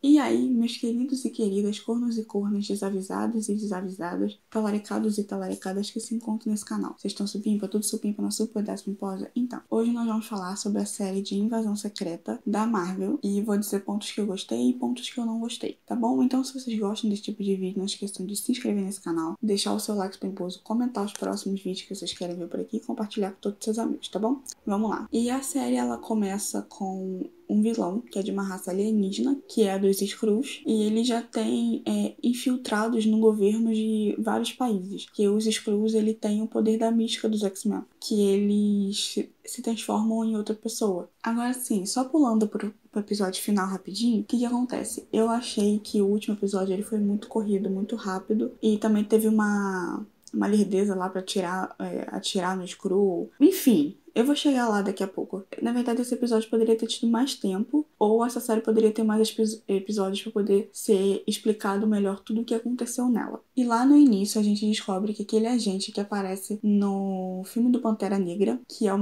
E aí, meus queridos e queridas, cornos e cornas, desavisados e desavisadas, talaricados e talaricadas que se encontram nesse canal. Vocês estão supimpa, tudo supimpa, não super décimo posa? Então, hoje nós vamos falar sobre a série de Invasão Secreta da Marvel e vou dizer pontos que eu gostei e pontos que eu não gostei, tá bom? Então, se vocês gostam desse tipo de vídeo, não esqueçam de se inscrever nesse canal, deixar o seu like pimposo, comentar os próximos vídeos que vocês querem ver por aqui e compartilhar com todos os seus amigos, tá bom? Vamos lá. E a série, ela começa com um vilão, que é de uma raça alienígena, que é a dos Skrulls, e ele já tem infiltrados no governo de vários países, que os Skrulls, ele tem o poder da mística dos X-Men, que eles se transformam em outra pessoa. Agora sim, só pulando pro episódio final rapidinho, o que acontece? Eu achei que o último episódio ele foi muito corrido, muito rápido, e também teve uma lerdeza lá pra atirar no Skrull. Enfim, eu vou chegar lá daqui a pouco. Na verdade, esse episódio poderia ter tido mais tempo, ou essa série poderia ter mais episódios para poder ser explicado melhor tudo o que aconteceu nela. E lá no início, a gente descobre que aquele agente que aparece no filme do Pantera Negra, que é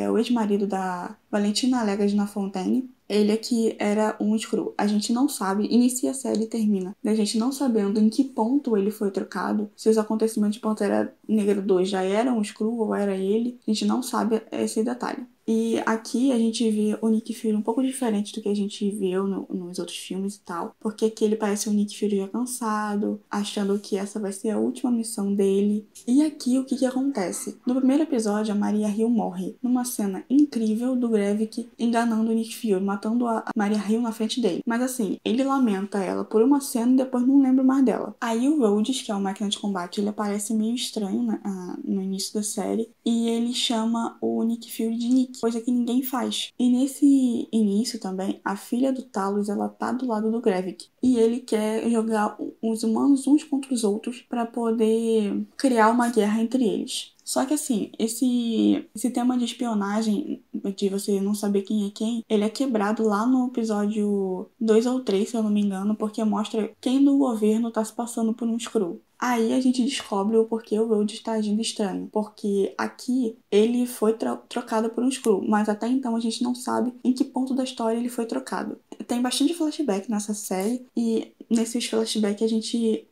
o ex-marido da Valentina Allegra de La Fontaine, ele aqui era um Skrull. A gente não sabe, inicia a série e termina, da gente não sabendo em que ponto ele foi trocado, se os acontecimentos de Pantera Negra 2 já eram um Skrull ou era ele, a gente não sabe esse detalhe. E aqui a gente vê o Nick Fury um pouco diferente do que a gente viu nos outros filmes e tal, porque aqui ele parece um Nick Fury já cansado, achando que essa vai ser a última missão dele. E aqui o que acontece? No primeiro episódio, a Maria Hill morre, numa cena incrível do Gravik enganando o Nick Fury, matando a Maria Hill na frente dele. Mas assim, ele lamenta ela por uma cena e depois não lembra mais dela. Aí o Rhodes, que é o máquina de combate, ele aparece meio estranho, né, no início da série, e ele chama o Nick Fury de Nick, coisa que ninguém faz. E nesse início também, a filha do Talos, ela tá do lado do Gravik. E ele quer jogar os humanos uns contra os outros para poder criar uma guerra entre eles. Só que assim, esse tema de espionagem, de você não saber quem é quem, ele é quebrado lá no episódio 2 ou 3, se eu não me engano, porque mostra quem do governo tá se passando por um Skrull. Aí a gente descobre o porquê o Rhodes está agindo estranho, porque aqui ele foi trocado por um Skrull, mas até então a gente não sabe em que ponto da história ele foi trocado. Tem bastante flashback nessa série e nesses flashbacks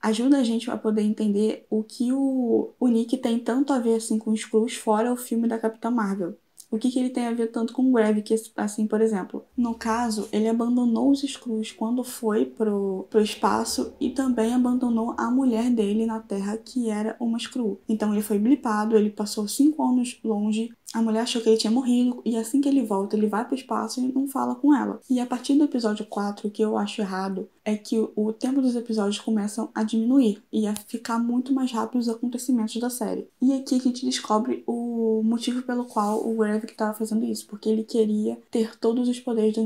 ajuda a gente a poder entender o que o Nick tem tanto a ver assim com os Skrulls fora o filme da Capitã Marvel. O que ele tem a ver tanto com o Gravik, assim, por exemplo. No caso, ele abandonou os Skrulls quando foi pro espaço e também abandonou a mulher dele na Terra, que era uma Skrull. Então ele foi blipado, ele passou 5 anos longe, a mulher achou que ele tinha morrido e assim que ele volta, ele vai pro espaço e não fala com ela. E a partir do episódio 4, o que eu acho errado é que o tempo dos episódios começam a diminuir e a ficar muito mais rápido os acontecimentos da série. E aqui a gente descobre o motivo pelo qual o Gravik estava fazendo isso, porque ele queria ter todos os poderes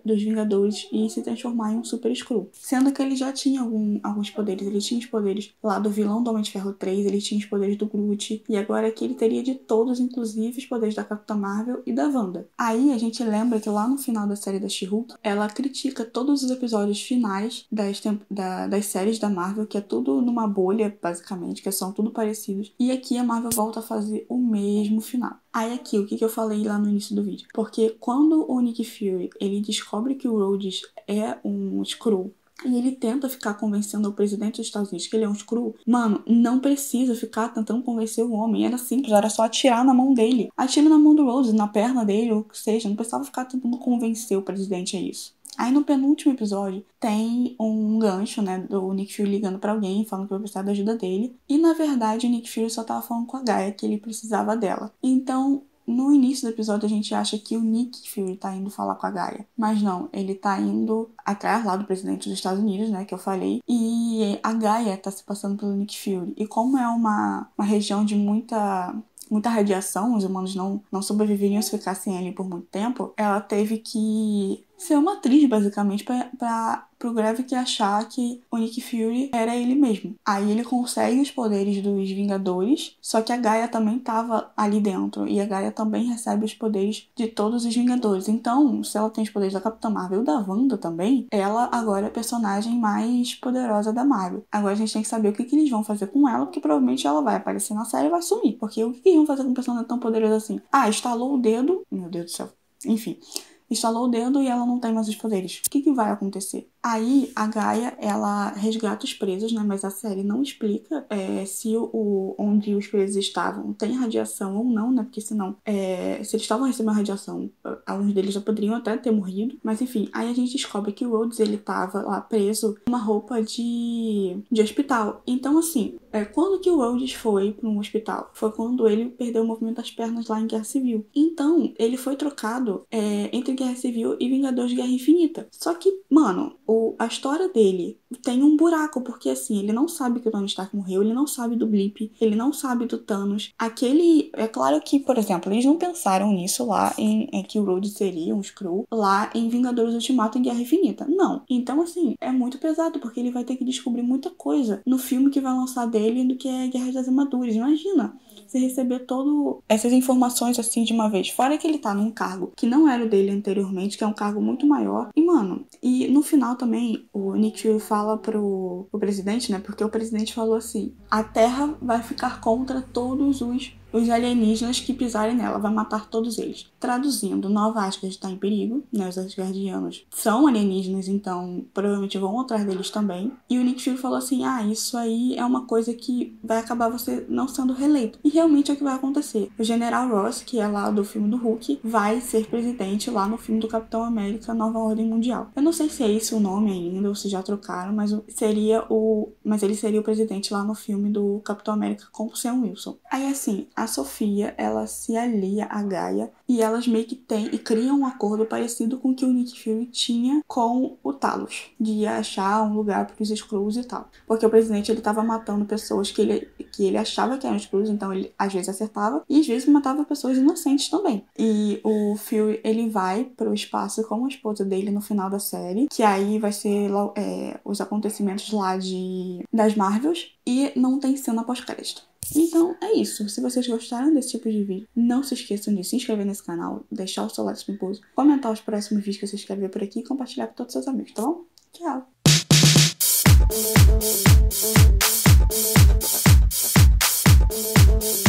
dos Vingadores e se transformar em um Super Skrull. Sendo que ele já tinha alguns poderes, ele tinha os poderes lá do vilão do Homem de Ferro 3, ele tinha os poderes do Groot, e agora aqui ele teria de todos, inclusive os poderes da Capitã Marvel e da Wanda. Aí a gente lembra que lá no final da série da She-Hulk, ela critica todos os episódios finais das séries da Marvel, que é tudo numa bolha, basicamente, que são tudo parecidos. E aqui a Marvel volta a fazer o mesmo final. Aí aqui, o que eu falei lá no início do vídeo? Porque quando o Nick Fury, ele descobre que o Rhodes é um Skrull, e ele tenta ficar convencendo o presidente dos Estados Unidos que ele é um Skrull. Mano, não precisa ficar tentando convencer o homem. Era simples, era só atirar na mão dele. Atira na mão do Rhodes, na perna dele, ou o que seja. Não precisava ficar tentando convencer o presidente a isso. Aí no penúltimo episódio tem um gancho, né, do Nick Fury ligando pra alguém, falando que vai precisar da ajuda dele. E na verdade o Nick Fury só tava falando com a Gaia que ele precisava dela. Então, no início do episódio a gente acha que o Nick Fury tá indo falar com a Gaia. Mas não, ele tá indo atrás lá do presidente dos Estados Unidos, né, que eu falei. E a Gaia tá se passando pelo Nick Fury. E como é uma região de muita radiação, os humanos não sobreviveriam se ficassem ali por muito tempo, ela teve que ser uma atriz, basicamente, pro Gravik achar que o Nick Fury era ele mesmo. Aí ele consegue os poderes dos Vingadores, só que a Gaia também tava ali dentro, e a Gaia também recebe os poderes de todos os Vingadores. Então, se ela tem os poderes da Capitã Marvel e da Wanda também, ela agora é a personagem mais poderosa da Marvel. Agora a gente tem que saber o que eles vão fazer com ela, porque provavelmente ela vai aparecer na série e vai sumir. Porque o que eles vão fazer com um personagem tão poderoso assim? Ah, estalou o dedo... Meu Deus do céu. Enfim... Estalou o dedo e ela não tem mais os poderes. O que vai acontecer? Aí a Gaia, ela resgata os presos, né? Mas a série não explica se onde os presos estavam tem radiação ou não, né? Porque senão, se eles estavam recebendo radiação, alguns deles já poderiam até ter morrido. Mas enfim, aí a gente descobre que o Rhodes, ele tava lá preso com uma roupa de hospital. Então, assim, quando que o Rhodes foi para um hospital? Foi quando ele perdeu o movimento das pernas lá em Guerra Civil. Então, ele foi trocado entre Guerra Civil e Vingadores de Guerra Infinita. Só que, mano, a história dele tem um buraco, porque assim, ele não sabe que o Tony Stark morreu, ele não sabe do Blip, ele não sabe do Thanos. É claro que, por exemplo, eles não pensaram nisso lá em que o Rhodes seria um Skrull lá em Vingadores Ultimato em Guerra Infinita. Não. Então, assim, é muito pesado, porque ele vai ter que descobrir muita coisa no filme que vai lançar dele do que é Guerra das Armaduras. Imagina você receber todas essas informações assim de uma vez. Fora que ele tá num cargo que não era o dele anteriormente, que é um cargo muito maior. E, mano, e no final também, o Nick Fury fala pro presidente, né? Porque o presidente falou assim: a Terra vai ficar contra todos os alienígenas que pisarem nela, vai matar todos eles. Traduzindo, Nova Asgard está em perigo, né? Os Asgardianos são alienígenas, então provavelmente vão atrás deles também. E o Nick Fury falou assim: isso aí é uma coisa que vai acabar você não sendo reeleito. E realmente é o que vai acontecer. O General Ross, que é lá do filme do Hulk, vai ser presidente lá no filme do Capitão América, Nova Ordem Mundial. Eu não sei se é esse o nome ainda, ou se já trocaram, mas ele seria o presidente lá no filme do Capitão América com o Sam Wilson. Aí assim, a Sofia, ela se alia a Gaia e elas meio que criam um acordo parecido com o que o Nick Fury tinha com o Talos, de achar um lugar para os Skrulls e tal. Porque o presidente, ele tava matando pessoas que ele achava que eram Skrulls, então ele às vezes acertava e às vezes matava pessoas inocentes também. E o Fury, ele vai pro espaço com a esposa dele no final da série, que aí vai ser os acontecimentos lá das Marvels, e não tem cena pós-crédito. Então é isso. Se vocês gostaram desse tipo de vídeo, não se esqueçam de se inscrever nesse canal, deixar o seu like no pulso, comentar os próximos vídeos que vocês querem ver por aqui e compartilhar com todos os seus amigos, tá bom? Tchau!